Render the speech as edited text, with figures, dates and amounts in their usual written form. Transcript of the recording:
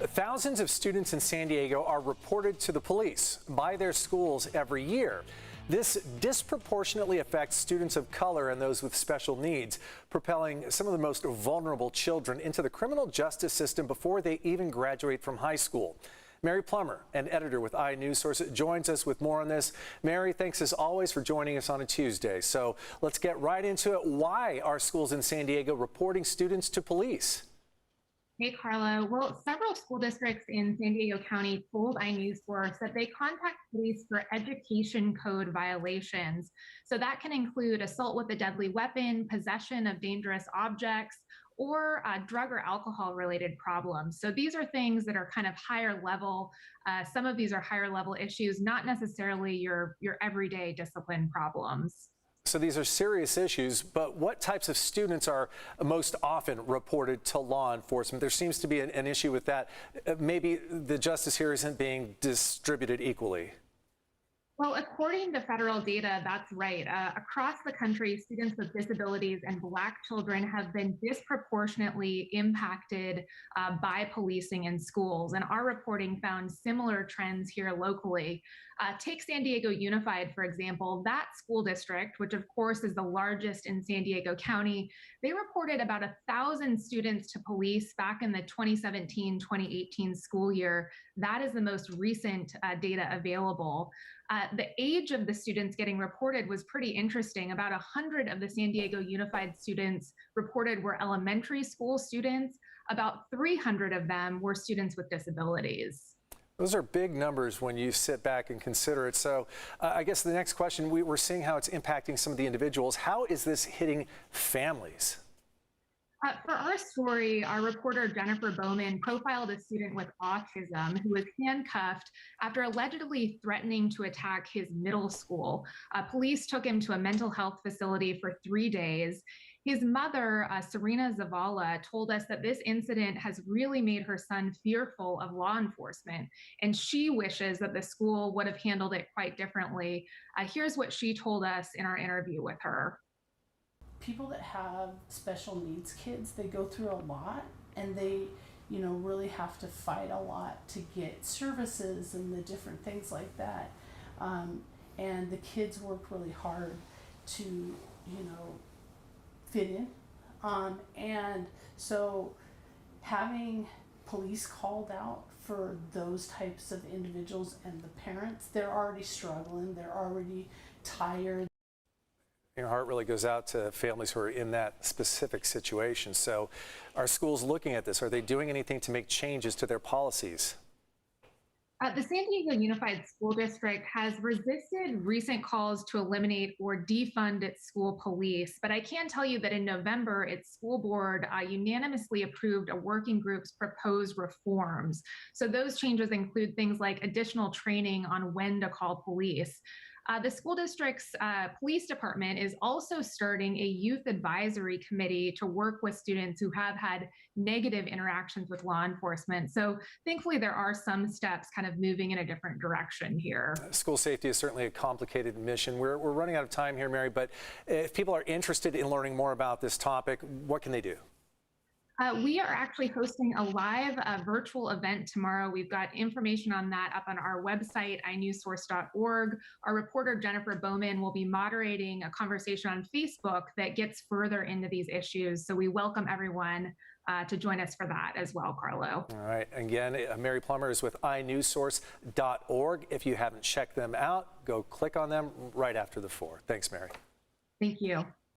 Thousands of students in San Diego are reported to the police by their schools every year. This disproportionately affects students of color and those with special needs, propelling some of the most vulnerable children into the criminal justice system before they even graduate from high school. Mary Plummer, an editor with iNewsSource, joins us with more on this. Mary, thanks as always for joining us on a Tuesday. So let's get right into it. Why are schools in San Diego reporting students to police? Hey, Carla. Well, several school districts in San Diego County told iNewsSource that they contact police for education code violations. So that can include assault with a deadly weapon, possession of dangerous objects, or drug or alcohol related problems. So these are things that are kind of higher level. Some of these are higher level issues, not necessarily your everyday discipline problems. So these are serious issues, but what types of students are most often reported to law enforcement? There seems to be an issue with that. Maybe the justice here isn't being distributed equally. Well, according to federal data, that's right. Across the country, students with disabilities and Black children have been disproportionately impacted by policing in schools. And our reporting found similar trends here locally. Take San Diego Unified, for example. That school district, which of course is the largest in San Diego County, they reported about 1,000 students to police back in the 2017-2018 school year. That is the most recent data available. The age of the students getting reported was pretty interesting. About 100 of the San Diego Unified students reported were elementary school students. About 300 of them were students with disabilities. Those are big numbers when you sit back and consider it. So I guess the next question, we're seeing how it's impacting some of the individuals. How is this hitting families? For our story, our reporter Jennifer Bowman profiled a student with autism who was handcuffed after allegedly threatening to attack his middle school. Police took him to a mental health facility for 3 days. His mother, Serena Zavala, told us that this incident has really made her son fearful of law enforcement, and she wishes that the school would have handled it quite differently. Here's what she told us in our interview with her. People that have special needs kids, they go through a lot, and they really have to fight a lot to get services and the different things like that, and the kids work really hard to fit in, and so having police called out for those types of individuals and the parents, they're already struggling, they're already tired. Your heart really goes out to families who are in that specific situation. So are schools looking at this? Are they doing anything to make changes to their policies? The San Diego Unified School District has resisted recent calls to eliminate or defund its school police, but I can tell you that in November, its school board unanimously approved a working group's proposed reforms. So those changes include things like additional training on when to call police. The school district's police department is also starting a youth advisory committee to work with students who have had negative interactions with law enforcement. So thankfully, there are some steps kind of moving in a different direction here. School safety is certainly a complicated mission. We're running out of time here, Mary, but if people are interested in learning more about this topic, what can they do? We are actually hosting a live virtual event tomorrow. We've got information on that up on our website, iNewsSource.org. Our reporter, Jennifer Bowman, will be moderating a conversation on Facebook that gets further into these issues. So we welcome everyone to join us for that as well, Carlo. All right. Again, Mary Plummer is with iNewsSource.org. If you haven't checked them out, go click on them right after the 4. Thanks, Mary. Thank you.